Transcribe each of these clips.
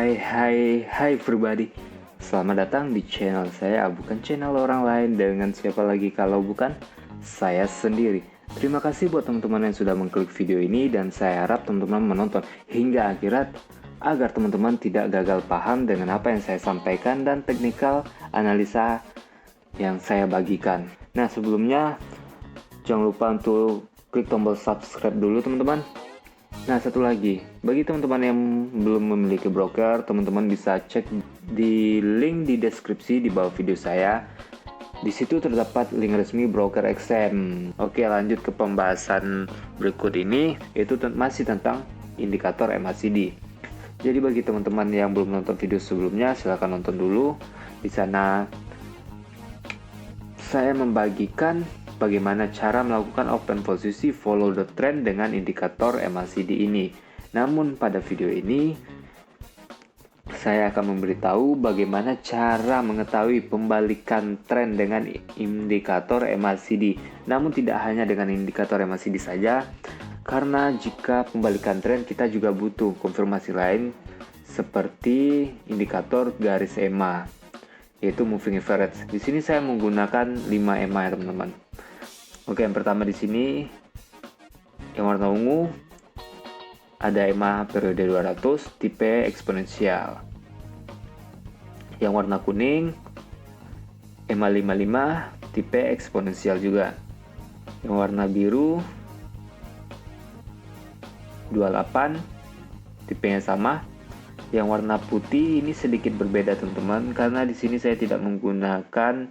Hai everybody. Selamat datang di channel saya, bukan channel orang lain. Dengan siapa lagi kalau bukan saya sendiri. Terima kasih buat teman-teman yang sudah mengklik video ini, dan saya harap teman-teman menonton hingga akhirat agar teman-teman tidak gagal paham dengan apa yang saya sampaikan dan teknikal analisa yang saya bagikan. Nah, sebelumnya jangan lupa untuk klik tombol subscribe dulu teman-teman. Nah, satu lagi, bagi teman-teman yang belum memiliki broker, teman-teman bisa cek di link di deskripsi di bawah video saya. Di situ terdapat link resmi broker XM. Oke, lanjut ke pembahasan berikut ini, yaitu masih tentang indikator MACD. Jadi bagi teman-teman yang belum nonton video sebelumnya, silahkan nonton dulu. Di sana saya membagikan bagaimana cara melakukan open posisi follow the trend dengan indikator MACD ini. Namun pada video ini saya akan memberitahu bagaimana cara mengetahui pembalikan tren dengan indikator MACD. Namun tidak hanya dengan indikator MACD saja, karena jika pembalikan tren kita juga butuh konfirmasi lain seperti indikator garis EMA, yaitu moving average. Di sini saya menggunakan 5 EMA ya teman-teman. Oke, yang pertama di sini yang warna ungu ada EMA periode 200 tipe eksponensial. Yang warna kuning EMA 55 tipe eksponensial juga. Yang warna biru 28 tipenya sama. Yang warna putih ini sedikit berbeda teman-teman, karena di sini saya tidak menggunakan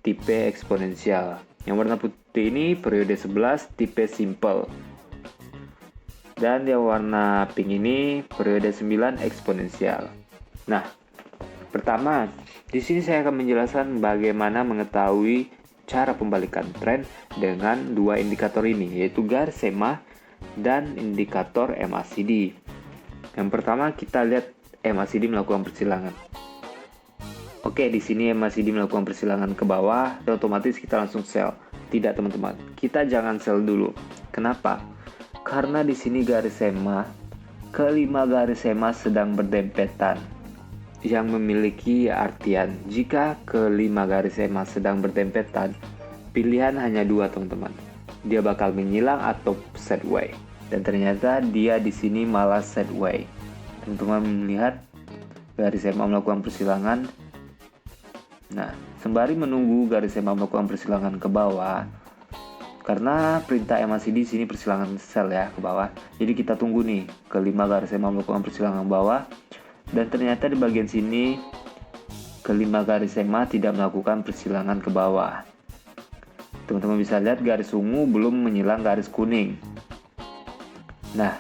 tipe eksponensial. Yang warna putih ini periode 11 tipe simple. Dan yang warna pink ini periode 9 eksponensial. Nah, pertama, di sini saya akan menjelaskan bagaimana mengetahui cara pembalikan tren dengan dua indikator ini, yaitu garis EMA dan indikator MACD. Yang pertama kita lihat MACD melakukan persilangan. Oke, di sini MACD melakukan persilangan ke bawah, dan otomatis kita langsung sell. Tidak teman-teman, kita jangan sell dulu. Kenapa? Karena di sini garis EMA, kelima garis EMA sedang berdempetan. Yang memiliki artian, jika kelima garis EMA sedang berdempetan, pilihan hanya dua teman-teman. Dia bakal menyilang atau sideway. Dan ternyata dia di sini malah sideway. Teman-teman melihat garis EMA melakukan persilangan. Nah, sembari menunggu garis EMA melakukan persilangan ke bawah, karena perintah MACD di sini persilangan sell ya ke bawah. Jadi kita tunggu nih kelima garis EMA melakukan persilangan ke bawah, dan ternyata di bagian sini kelima garis EMA tidak melakukan persilangan ke bawah. Teman-teman bisa lihat garis ungu belum menyilang garis kuning. Nah,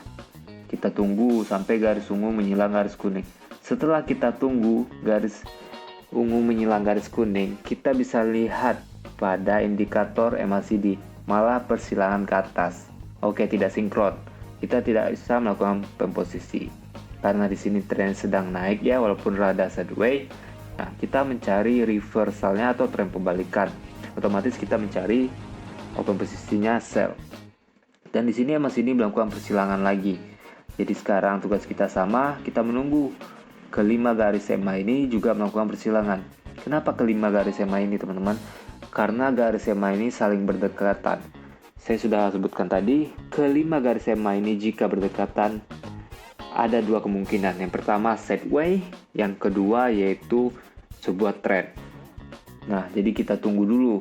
kita tunggu sampai garis ungu menyilang garis kuning. Setelah kita tunggu garis ungu menyilang garis kuning, kita bisa lihat pada indikator MACD malah persilangan ke atas. Oke, tidak sinkron. Kita tidak bisa melakukan posisi karena di sini tren sedang naik ya, walaupun rada sideways. Nah, kita mencari reversalnya atau tren pembalikan. Otomatis kita mencari open posisinya sell. Dan di sini MACD melakukan persilangan lagi. Jadi sekarang tugas kita sama, kita menunggu kelima garis EMA ini juga melakukan persilangan. Kenapa kelima garis EMA ini teman-teman? Karena garis EMA ini saling berdekatan. Saya sudah sebutkan tadi, kelima garis EMA ini jika berdekatan ada dua kemungkinan. Yang pertama sideway, yang kedua yaitu sebuah trend. Nah, jadi kita tunggu dulu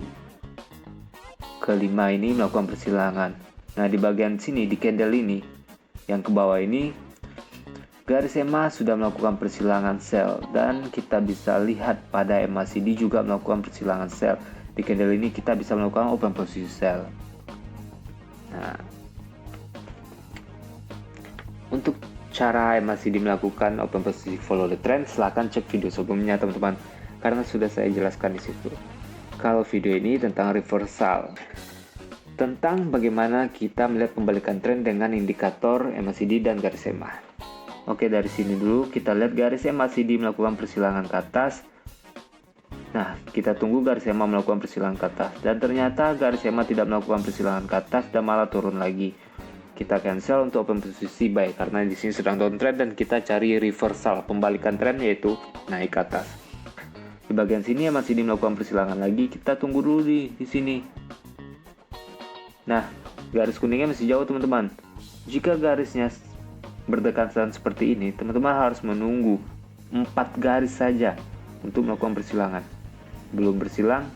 kelima ini melakukan persilangan. Nah, di bagian sini di candle ini yang ke bawah ini garis EMA sudah melakukan persilangan sell, dan kita bisa lihat pada MACD juga melakukan persilangan sell. Di candle ini kita bisa melakukan open posisi sell. Nah, untuk cara MACD melakukan open posisi follow the trend, silahkan cek video sebelumnya teman-teman, karena sudah saya jelaskan di situ. Kalau video ini tentang reversal, tentang bagaimana kita melihat pembalikan tren dengan indikator MACD dan garis EMA. Oke, dari sini dulu kita lihat garis MACD melakukan persilangan ke atas. Nah, kita tunggu garis EMA melakukan persilangan ke atas, dan ternyata garis EMA tidak melakukan persilangan ke atas dan malah turun lagi. kita cancel untuk open posisi buy karena di sini sedang downtrend dan kita cari reversal, pembalikan tren yaitu naik ke atas. Di bagian sini MACD melakukan persilangan lagi, kita tunggu dulu di sini. Nah, garis kuningnya masih jauh teman-teman. Jika garisnya berdekatan seperti ini, teman-teman harus menunggu 4 garis saja untuk melakukan persilangan. Belum bersilang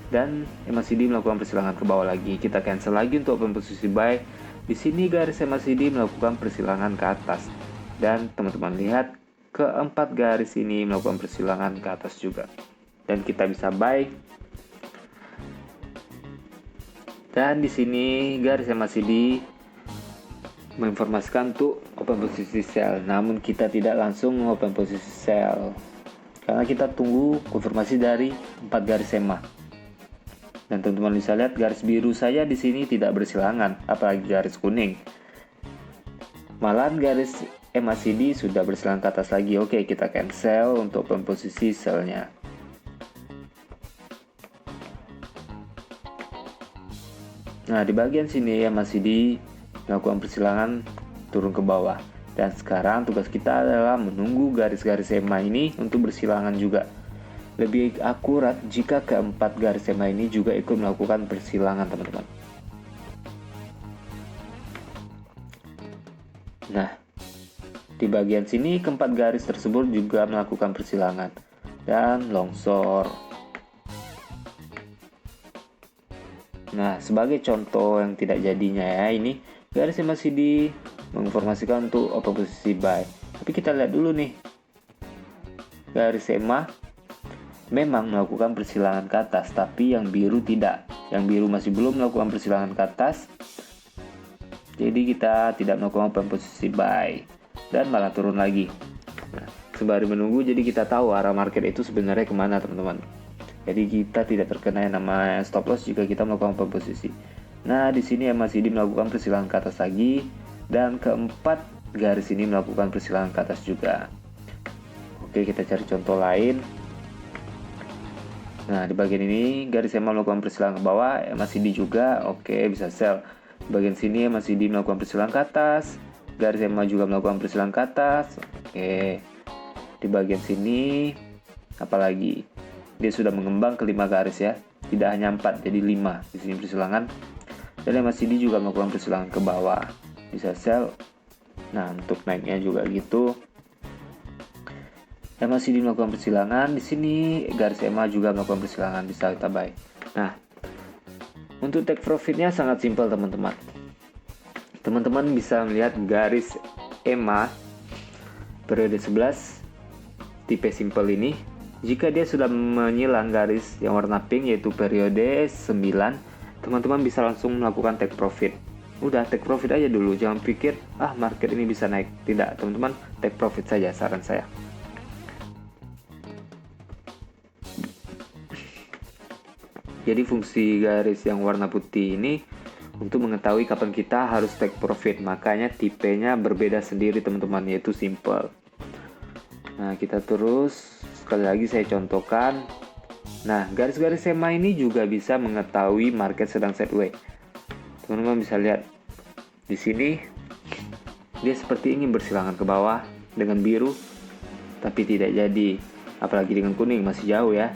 dan MACD melakukan persilangan ke bawah lagi, kita cancel lagi untuk open posisi buy. Di sini garis MACD melakukan persilangan ke atas dan teman-teman lihat keempat garis ini melakukan persilangan ke atas juga dan kita bisa buy. Dan di sini garis MACD menginformasikan untuk open posisi sell, namun kita tidak langsung open posisi sell karena kita tunggu konfirmasi dari 4 garis EMA. Dan teman-teman bisa lihat garis biru saya di sini tidak bersilangan, apalagi garis kuning. Malahan garis MACD sudah bersilangan ke atas lagi. Oke, kita cancel untuk open posisi sell-nya. Nah, di bagian sini MACD melakukan persilangan turun ke bawah. Dan sekarang tugas kita adalah menunggu garis-garis EMA ini untuk bersilangan juga. Lebih akurat jika keempat garis EMA ini juga ikut melakukan persilangan teman-teman. Nah, di bagian sini keempat garis tersebut juga melakukan persilangan dan longsor. Nah, sebagai contoh yang tidak jadinya ya, ini garis MACD menginformasikan untuk open posisi buy. Tapi kita lihat dulu nih, garis EMA memang melakukan persilangan ke atas, tapi yang biru tidak. Yang biru masih belum melakukan persilangan ke atas, jadi kita tidak melakukan open posisi buy dan malah turun lagi. Nah, sembari menunggu, jadi kita tahu arah market itu sebenarnya kemana teman-teman. Jadi kita tidak terkena yang namanya stop loss jika kita melakukan open posisi. Nah, di sini MACD melakukan persilangan ke atas lagi dan keempat garis ini melakukan persilangan ke atas juga. Oke, kita cari contoh lain. Nah, di bagian ini garis EMA melakukan persilangan ke bawah, MACD juga, oke, bisa sell. Di bagian sini MACD melakukan persilangan ke atas, garis EMA juga melakukan persilangan ke atas, oke. Di bagian sini, apalagi dia sudah mengembang ke 5 garis ya, tidak hanya 4, jadi 5 di sini persilangan. Dan MACD juga melakukan persilangan ke bawah, bisa sell. Nah, untuk naiknya juga gitu. MACD melakukan persilangan, di sini garis EMA juga melakukan persilangan, bisa kita buy. Nah, untuk take profitnya sangat simpel teman-teman. Teman-teman bisa melihat garis EMA periode 11 tipe simple ini. Jika dia sudah menyilang garis yang warna pink yaitu periode 9, teman-teman bisa langsung melakukan take profit. Udah, take profit aja dulu, jangan pikir market ini bisa naik. Tidak, teman-teman, take profit saja saran saya. Jadi fungsi garis yang warna putih ini untuk mengetahui kapan kita harus take profit. Makanya tipenya berbeda sendiri teman-teman, yaitu simple. Nah, kita terus sekali lagi saya contohkan. Nah, garis-garis EMA ini juga bisa mengetahui market sedang sideways. Teman-teman bisa lihat di sini dia seperti ingin bersilangan ke bawah dengan biru, tapi tidak jadi. Apalagi dengan kuning, masih jauh ya.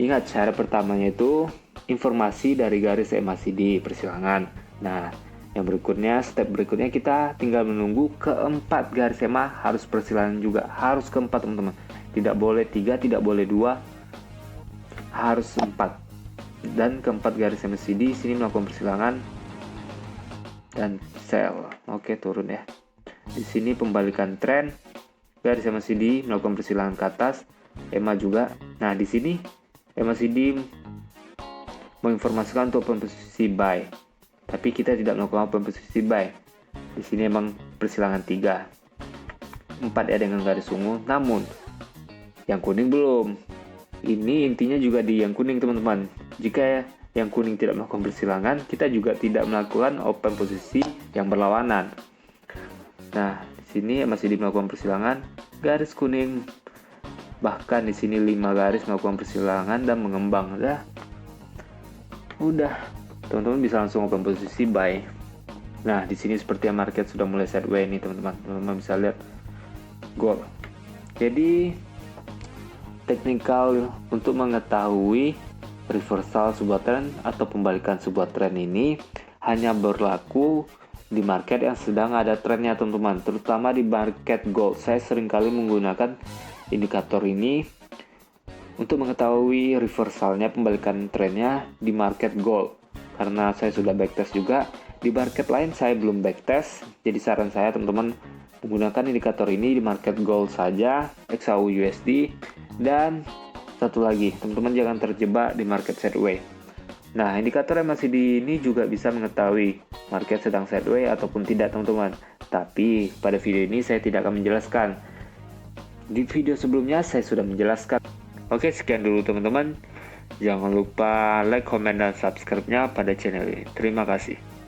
Ingat, cara pertamanya itu informasi dari garis MACD persilangan. Nah, yang berikutnya, step berikutnya kita tinggal menunggu keempat garis EMA harus persilangan juga. Harus keempat teman-teman. Tidak boleh 3, tidak boleh 2. Harus 4. Dan keempat garis MACD sini melakukan persilangan dan sell. Oke, turun ya. Di sini pembalikan tren. Garis MACD melakukan persilangan ke atas, EMA juga. Nah, di sini MACD menginformasikan untuk open posisi buy, tapi kita tidak melakukan open posisi buy. Di sini emang persilangan 3, 4 ya dengan garis ungu, namun yang kuning belum. Ini intinya juga di yang kuning teman-teman. Jika yang kuning tidak melakukan persilangan, kita juga tidak melakukan open posisi yang berlawanan. Nah, di sini MACD melakukan persilangan, garis kuning. Bahkan di sini 5 garis melakukan persilangan dan mengembang. Udah, teman-teman bisa langsung open posisi buy. Nah, di sini seperti market sudah mulai sideways nih teman-teman. Teman-teman bisa lihat gold. Jadi teknikal untuk mengetahui reversal sebuah tren atau pembalikan sebuah tren ini hanya berlaku di market yang sedang ada trennya teman-teman, terutama di market gold. Saya seringkali menggunakan indikator ini untuk mengetahui reversalnya pembalikan trennya di market gold, karena saya sudah backtest juga. Di market lain saya belum backtest, jadi saran saya teman-teman menggunakan indikator ini di market gold saja, XAU USD. Dan satu lagi, teman-teman jangan terjebak di market sideways. Nah, indikator MACD ini juga bisa mengetahui market sedang sideways ataupun tidak teman-teman. Tapi pada video ini saya tidak akan menjelaskan. Di video sebelumnya saya sudah menjelaskan. Oke, sekian dulu teman-teman. Jangan lupa like, comment, dan subscribe-nya pada channel ini. Terima kasih.